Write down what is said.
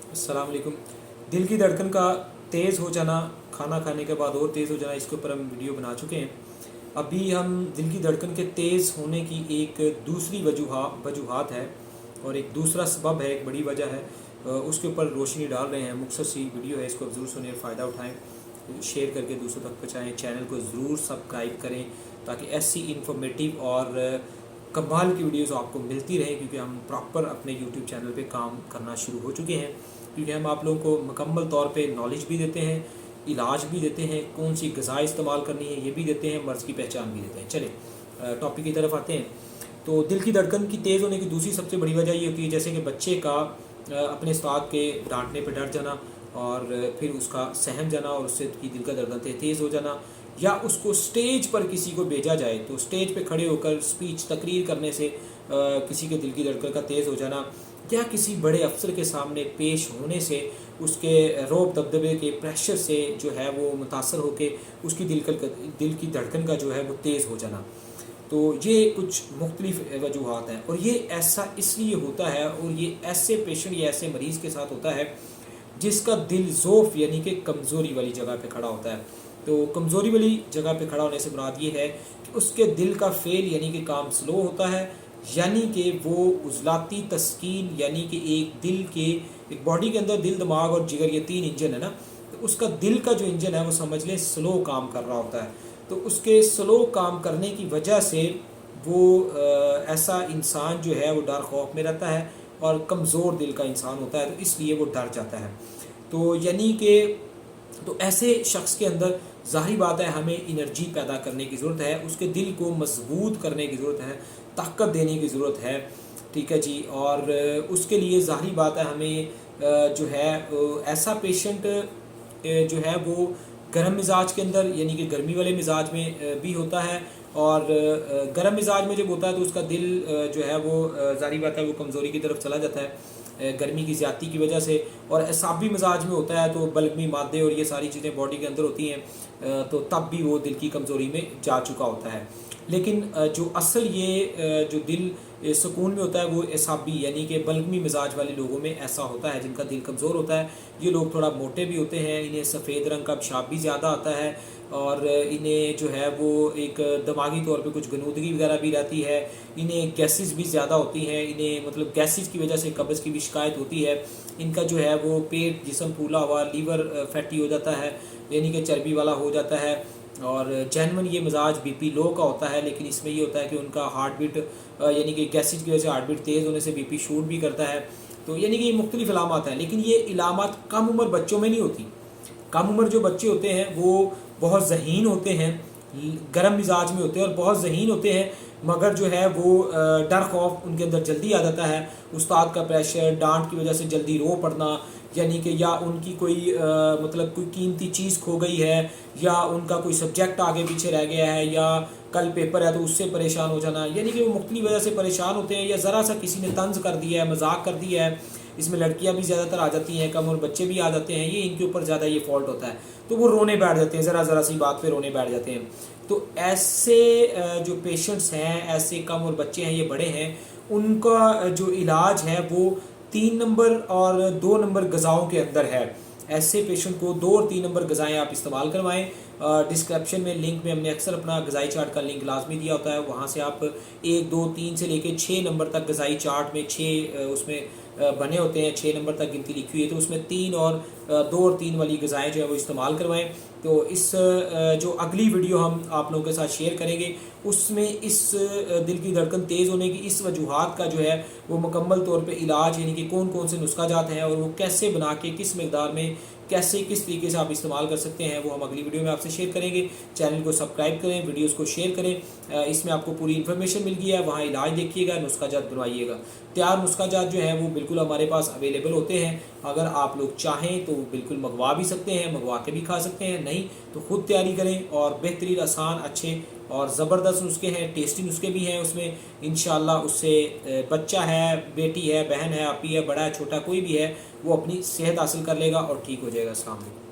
अस्सलाम वालेकुम। दिल की धड़कन का तेज़ हो जाना, खाना खाने के बाद और तेज़ हो जाना, इसके ऊपर हम वीडियो बना चुके हैं। अभी हम दिल की धड़कन के तेज़ होने की एक दूसरी वजूहात है और एक दूसरा सबब है, एक बड़ी वजह है, उसके ऊपर रोशनी डाल रहे हैं। मुख्तसर सी वीडियो है, इसको ज़रूर सुनिए, फ़ायदा उठाएँ, शेयर करके दूसरों तक पहुँचाएँ। चैनल को ज़रूर सब्सक्राइब करें ताकि ऐसी इन्फॉर्मेटिव और कमाल की वीडियोस आपको मिलती रहे, क्योंकि हम प्रॉपर अपने यूट्यूब चैनल पे काम करना शुरू हो चुके हैं। क्योंकि हम आप लोगों को मुकम्मल तौर पे नॉलेज भी देते हैं, इलाज भी देते हैं, कौन सी ग़िज़ा इस्तेमाल करनी है ये भी देते हैं, मर्ज़ की पहचान भी देते हैं। चलें टॉपिक की तरफ आते हैं। तो दिल की धड़कन की तेज़ होने की दूसरी सबसे बड़ी वजह ये होती है, जैसे कि बच्चे का अपने उस्ताद के डांटने पर डर जाना और फिर उसका सहम जाना और उससे की दिल का धड़कन तेज़ हो जाना, या उसको स्टेज पर किसी को भेजा जाए तो स्टेज पे खड़े होकर स्पीच तकरीर करने से किसी के दिल की धड़कन का तेज़ हो जाना, या किसी बड़े अफसर के सामने पेश होने से उसके रौब दबदबे के प्रेशर से जो है वो मुतासर होकर उसकी दिल की धड़कन का जो है वो तेज़ हो जाना। तो ये कुछ मुख्तलिफ वजूहात हैं और ये ऐसा इसलिए होता है और ये ऐसे पेशेंट या ऐसे मरीज़ के साथ होता है जिसका दिल ज़ोफ़ यानी कि कमज़ोरी वाली जगह पे खड़ा होता है। तो कमज़ोरी वाली जगह पे खड़ा होने से मुराद ये है कि उसके दिल का फ़ेल यानी कि काम स्लो होता है, यानी कि वो उज़लाती तस्कीन यानी कि एक बॉडी के अंदर दिल, दिमाग और जिगर, ये तीन इंजन है ना, तो उसका दिल का जो इंजन है वो समझ लें स्लो काम कर रहा होता है। तो उसके स्लो काम करने की वजह से वो ऐसा इंसान जो है वो डर खौफ में रहता है और कमज़ोर दिल का इंसान होता है, तो इसलिए वो डर जाता है। तो यानी कि तो ऐसे शख्स के अंदर ज़ाहिर बात है हमें एनर्जी पैदा करने की ज़रूरत है, उसके दिल को मजबूत करने की ज़रूरत है, ताकत देने की ज़रूरत है, ठीक है जी। और उसके लिए ज़ाहिर बात है हमें जो है ऐसा पेशेंट जो है वो गर्म मिजाज के अंदर यानी कि गर्मी वाले मिजाज में भी होता है, और गर्म मिजाज में जब होता है तो उसका दिल जो है वो ज़ाहिर बात है वो कमज़ोरी की तरफ चला जाता है गर्मी की ज़्यादती की वजह से, और असाबी मिजाज में होता है तो बलगमी मादे और ये सारी चीज़ें बॉडी के अंदर होती हैं, तो तब भी वो दिल की कमज़ोरी में जा चुका होता है। लेकिन जो असल ये जो दिल सुकून में होता है वो असाबी यानी कि बलगमी मिजाज वाले लोगों में ऐसा होता है, जिनका दिल कमज़ोर होता है। ये लोग थोड़ा मोटे भी होते हैं, इन्हें सफ़ेद रंग का पेशाब भी ज़्यादा आता है, और इन्हें जो है वो एक दिमागी तौर पे कुछ गनूदगी वगैरह भी रहती है, इन्हें गैसेस भी ज़्यादा होती हैं, इन्हें मतलब गैसेस की वजह से कब्ज़ की भी शिकायत होती है। इनका जो है वो पेट जिस्म फूला हुआ, लीवर फैटी हो जाता है यानी कि चर्बी वाला हो जाता है, और जैनवन ये मिजाज बीपी लो का होता है। लेकिन इसमें ये होता है कि उनका हार्ट बीट यानी कि गैसेज की वजह से हार्ट बीट तेज़ होने से बीपी शूट भी करता है। तो यानी कि ये मुख्तलिफ इलामात हैं, लेकिन ये इलामात कम उम्र बच्चों में नहीं होती। कम उम्र जो बच्चे होते हैं वो बहुत ज़हीन होते हैं, गर्म मिजाज में होते हैं और बहुत ज़हीन होते हैं, मगर जो है वो डर खौफ उनके अंदर जल्दी आ जाता है। उस्ताद का प्रेशर, डांट की वजह से जल्दी रो पड़ना, यानी कि या उनकी कोई मतलब कोई कीमती चीज़ खो गई है, या उनका कोई सब्जेक्ट आगे पीछे रह गया है, या कल पेपर है तो उससे परेशान हो जाना, यानी कि वो मुख्तलिफ वजह से परेशान होते हैं, या ज़रा सा किसी ने तंज कर दिया है, मजाक कर दिया है। इसमें लड़कियां भी ज़्यादातर आ जाती हैं कम, और बच्चे भी आ जाते हैं, ये इनके ऊपर ज़्यादा ये फॉल्ट होता है, तो वो रोने बैठ जाते हैं, ज़रा सी बात पे रोने बैठ जाते हैं। तो ऐसे जो पेशेंट्स हैं, ऐसे कम और बच्चे हैं, ये बड़े हैं, उनका जो इलाज है वो 3 नंबर और 2 नंबर ग़िज़ाओं के अंदर है। ऐसे पेशेंट को 2 और 3 नंबर ग़िज़ाएँ आप इस्तेमाल करवाएं। डिस्क्रिप्शन में लिंक में हमने अक्सर अपना ग़िज़ाई चार्ट का लिंक लाजमी दिया होता है, वहाँ से आप 1, 2, 3 से लेके 6 नंबर तक ग़िज़ाई चार्ट में 6 उसमें बने होते हैं, 6 नंबर तक गिनती लिखी हुई है, तो उसमें 3 और 2 और 3 वाली ग़िज़ाएँ जो है वो इस्तेमाल करवाएं। तो इस जो अगली वीडियो हम आप लोगों के साथ शेयर करेंगे उसमें इस दिल की धड़कन तेज़ होने की इस वजूहात का जो है वो मुकम्मल तौर पे इलाज यानी कि कौन कौन से नुस्खा जात हैं और वो कैसे बना के किस मकदार में कैसे किस तरीके से आप इस्तेमाल कर सकते हैं वो हम अगली वीडियो में आपसे शेयर करेंगे। चैनल को सब्सक्राइब करें, वीडियोस को शेयर करें, इसमें आपको पूरी इन्फॉर्मेशन मिल गई है, वहाँ इलाज देखिएगा, नुस्खा जात बनवाइएगा। तैयार नुस्खा जात जो है वो बिल्कुल हमारे पास अवेलेबल होते हैं, अगर आप लोग चाहें तो बिल्कुल मंगवा भी सकते हैं, मंगवा के भी खा सकते हैं, नहीं तो ख़ुद तैयारी करें। और बेहतरीन, आसान, अच्छे और ज़बरदस्त नुस्खे हैं, टेस्टी नुस्खे भी हैं उसमें, इंशाल्लाह उससे बच्चा है, बेटी है, बहन है, आपी है, बड़ा है, छोटा कोई भी है, वो अपनी सेहत हासिल कर लेगा और ठीक हो जाएगा। अस्सलाम वालेकुम।